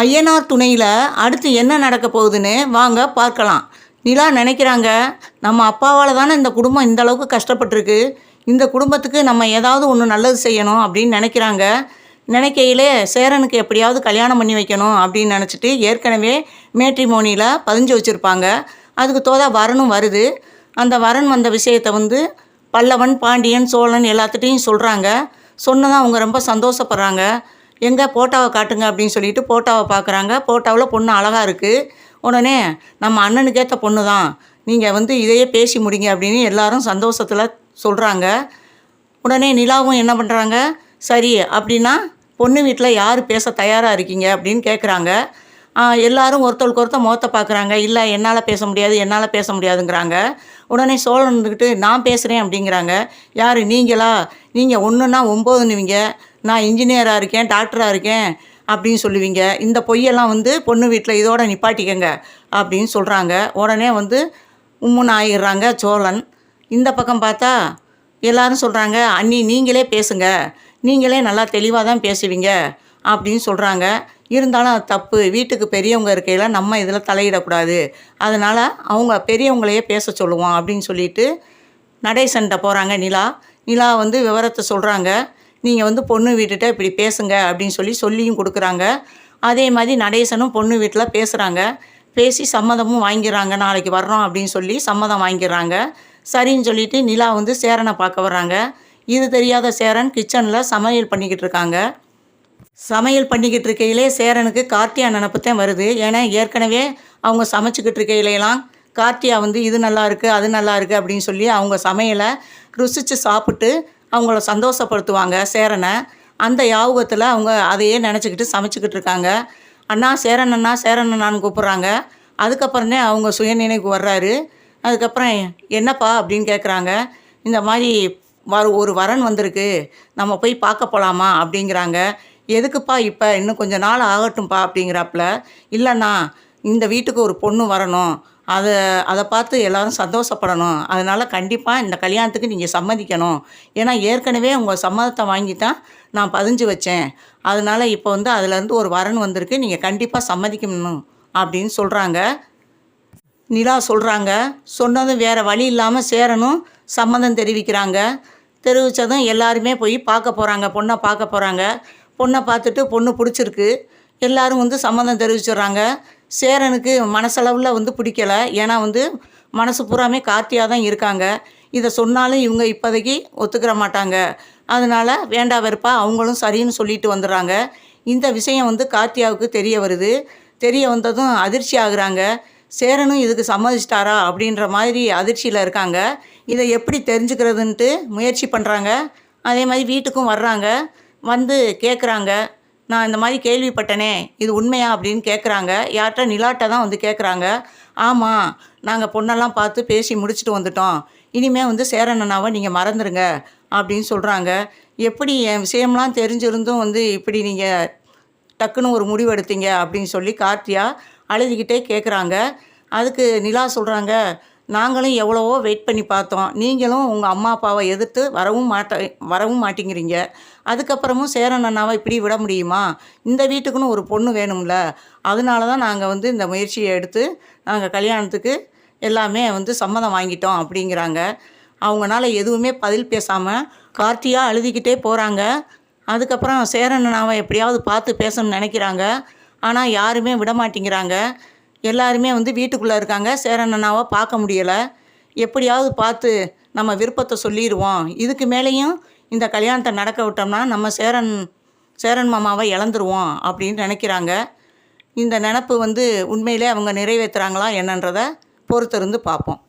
ஐயனார் துணையில் அடுத்து என்ன நடக்க போகுதுன்னு வாங்க பார்க்கலாம். நிலா நினைக்கிறாங்க, நம்ம அப்பாவால் தானே இந்த குடும்பம் இந்த அளவுக்கு கஷ்டப்பட்டிருக்கு, இந்த குடும்பத்துக்கு நம்ம ஏதாவது ஒன்று நல்லது செய்யணும் அப்படின்னு நினைக்கிறாங்க. நினைக்கையிலே சேரனுக்கு எப்படியாவது கல்யாணம் பண்ணி வைக்கணும் அப்படின்னு நினச்சிட்டு ஏற்கனவே மேட்ரிமோனியில் பதிஞ்சு வச்சுருப்பாங்க. அதுக்கு தோதா வரனும் வருது. அந்த வரன் வந்த விஷயத்தை பல்லவன், பாண்டியன், சோழன் எல்லாத்துட்டையும் சொல்கிறாங்க. சொன்னதான் அவங்க ரொம்ப சந்தோஷப்படுறாங்க. எங்கே போட்டோவை காட்டுங்க அப்படின்னு சொல்லிட்டு போட்டோவை பார்க்குறாங்க. போட்டோவில் பொண்ணு அழகாக இருக்குது. உடனே நம்ம அண்ணனுக்கேற்ற பொண்ணு தான், நீங்கள் இதையே பேசி முடிங்க அப்படின்னு எல்லாரும் சந்தோஷத்தில் சொல்கிறாங்க. உடனே நிலாவும் என்ன பண்ணுறாங்க, சரி அப்படின்னா பொண்ணு வீட்டில் யார் பேச தயாராக இருக்கீங்க அப்படின்னு கேட்குறாங்க. எல்லாரும் ஒருத்தருக்கு ஒருத்தர் முகத்தை பார்க்குறாங்க. இல்லை, என்னால் பேச முடியாது, என்னால் பேச முடியாதுங்கிறாங்க. உடனே சோழன் இருந்துக்கிட்டு நான் பேசுகிறேன் அப்படிங்கிறாங்க. யார், நீங்களா? நீங்கள் ஒன்றுன்னா 9ன்னுவீங்க, நான் இன்ஜினியராக இருக்கேன், டாக்டராக இருக்கேன் அப்படின்னு சொல்லுவீங்க. இந்த பொய்யெல்லாம் பொண்ணு வீட்டில் இதோட நிப்பாட்டிக்கங்க அப்படின்னு சொல்கிறாங்க. உடனே உம்முன்னு ஆகிடுறாங்க சோழன். இந்த பக்கம் பார்த்தா எல்லாரும் சொல்கிறாங்க, அண்ணி நீங்களே பேசுங்க, நீங்களே நல்லா தெளிவாக தான் பேசுவீங்க அப்படின்னு சொல்கிறாங்க. இருந்தாலும் அது தப்பு, வீட்டுக்கு பெரியவங்க இருக்கையில் நம்ம இதில் தலையிடக்கூடாது, அதனால் அவங்க பெரியவங்களையே பேச சொல்லுவோம் அப்படின்னு சொல்லிட்டு நடேசன்ட்ட போகிறாங்க. நிலா விவரத்தை சொல்கிறாங்க. நீங்கள் பொண்ணு வீட்டுகிட்ட இப்படி பேசுங்க அப்படின்னு சொல்லியும் கொடுக்குறாங்க. அதே மாதிரி நடேசனும் பொண்ணு வீட்டில் பேசுகிறாங்க. பேசி சம்மதமும் வாங்கிடுறாங்க. நாளைக்கு வர்றோம் அப்படின்னு சொல்லி சம்மதம் வாங்கிடுறாங்க. சரின்னு சொல்லிவிட்டு நிலா சேரனை பார்க்க வர்றாங்க. இது தெரியாத சேரன் கிச்சனில் சமையல் பண்ணிக்கிட்டு இருக்காங்க. சமையல் பண்ணிக்கிட்டு இருக்கையிலே சேரனுக்கு கார்த்தியா நினப்பு தான் வருது. ஏன்னா ஏற்கனவே அவங்க சமைச்சிக்கிட்டு இருக்கையிலாம் கார்த்தியா இது நல்லா இருக்குது, அது நல்லா இருக்குது அப்படின்னு சொல்லி அவங்க சமையலை ருசித்து சாப்பிட்டு அவங்கள சந்தோஷப்படுத்துவாங்க சேரனை. அந்த யாபகத்தில் அவங்க அதையே நினச்சிக்கிட்டு சமைச்சிக்கிட்டு இருக்காங்க. அண்ணா சேரன் அண்ணா, சேரன் அண்ணான்னு கூப்பிட்றாங்க. அதுக்கப்புறமே அவங்க சுயநினைவுக்கு வர்றாரு. அதுக்கப்புறம் என்னப்பா அப்படின்னு கேட்குறாங்க. இந்த மாதிரி ஒரு வரன் வந்திருக்கு, நம்ம போய் பார்க்க போகலாமா அப்படிங்கிறாங்க. எதுக்குப்பா இப்போ, இன்னும் கொஞ்சம் நாள் ஆகட்டும்ப்பா அப்படிங்கிறாப்புல. இல்லைண்ணா, இந்த வீட்டுக்கு ஒரு பொண்ணு வரணும், அதை பார்த்து எல்லோரும் சந்தோஷப்படணும், அதனால் கண்டிப்பாக இந்த கல்யாணத்துக்கு நீங்கள் சம்மதிக்கணும். ஏன்னா ஏற்கனவே உங்கள் சம்மதத்தை வாங்கி தான் நான் பதிஞ்சு வச்சேன், அதனால் இப்போ அதுலேருந்து ஒரு வரன் வந்திருக்கு, நீங்கள் கண்டிப்பாக சம்மதிக்கணும் அப்படின்னு சொல்கிறாங்க. நிலா சொல்கிறாங்க. சொன்னதும் வேறு வழி இல்லாமல் சேரனும் சம்மதம் தெரிவிக்கிறாங்க. தெரிவித்ததும் எல்லாருமே போய் பார்க்க போகிறாங்க, பொண்ணை பார்க்க போகிறாங்க. பொண்ணை பார்த்துட்டு பொண்ணு பிடிச்சிருக்கு, எல்லோரும் சம்மதம் தெரிவிச்சிடுறாங்க. சேரனுக்கு மனசளவில் பிடிக்கலை. ஏன்னா மனசு பூராமே கார்த்தியா தான் இருக்காங்க. இதை சொன்னாலும் இவங்க இப்போதைக்கு ஒத்துக்கிற மாட்டாங்க. அதனால் வேண்டா வெறுப்பா அவங்களும் சரின்னு சொல்லிட்டு வந்துடுறாங்க. இந்த விஷயம் கார்த்தியாவுக்கு தெரிய வருது. தெரிய வந்ததும் அதிர்ச்சி ஆகுறாங்க. சேரனும் இதுக்கு சம்மதிச்சிட்டாரா அப்படின்ற மாதிரி அதிர்ச்சியில் இருக்காங்க. இதை எப்படி தெரிஞ்சுக்கிறதுன்ட்டு முயற்சி பண்ணுறாங்க. அதே மாதிரி வீட்டுக்கும் வர்றாங்க. கேட்குறாங்க, நான் இந்த மாதிரி கேள்விப்பட்டனே, இது உண்மையா அப்படின்னு கேட்குறாங்க. யார்கிட்ட? நிலாட்ட தான் கேட்குறாங்க. ஆமாம், நாங்கள் பொண்ணெல்லாம் பார்த்து பேசி முடிச்சுட்டு வந்துட்டோம், இனிமேல் சேரன் அண்ணாவை நீங்கள் மறந்துடுங்க அப்படின்னு சொல்கிறாங்க. எப்படி என் விஷயம்லாம் தெரிஞ்சிருந்தும் இப்படி நீங்கள் டக்குன்னு ஒரு முடிவு எடுத்தீங்க அப்படின்னு சொல்லி கார்த்தியா அழுதுகிட்டே கேட்குறாங்க. அதுக்கு நிலா சொல்கிறாங்க, நாங்களும் எவ்வளவோ வெயிட் பண்ணி பார்த்தோம், நீங்களும் உங்கள் அம்மா அப்பாவை எதிர்த்து வரவும் மாட்டேங்கிறீங்க, அதுக்கப்புறமும் சேரன் அண்ணாவை இப்படி விட முடியுமா? இந்த வீட்டுக்குன்னு ஒரு பொண்ணு வேணும்ல, அதனால தான் நாங்கள் இந்த முயற்சியை எடுத்து நாங்கள் கல்யாணத்துக்கு எல்லாமே சம்மதம் வாங்கிட்டோம் அப்படிங்கிறாங்க. அவங்களால எதுவுமே பதில் பேசாமல் கார்த்தியா அழுதுகிட்டே போகிறாங்க. அதுக்கப்புறம் சேரன் அண்ணாவை எப்படியாவது பார்த்து பேசணும்னு நினைக்கிறாங்க. ஆனால் யாருமே விட மாட்டேங்கிறாங்க. எல்லாருமே வீட்டுக்குள்ளே இருக்காங்க. சேரன் அண்ணாவை பார்க்க முடியலை. எப்படியாவது பார்த்து நம்ம விருப்பத்தை சொல்லிடுவோம், இதுக்கு மேலேயும் இந்த கல்யாணத்தை நடக்க விட்டோம்னா நம்ம சேரன் மாமாவை இழந்துருவோம் அப்படின்னு நினைக்கிறாங்க. இந்த நினப்பு உண்மையிலே அவங்க நிறைவேற்றுறாங்களா என்னன்றதை பொறுத்திருந்து பார்ப்போம்.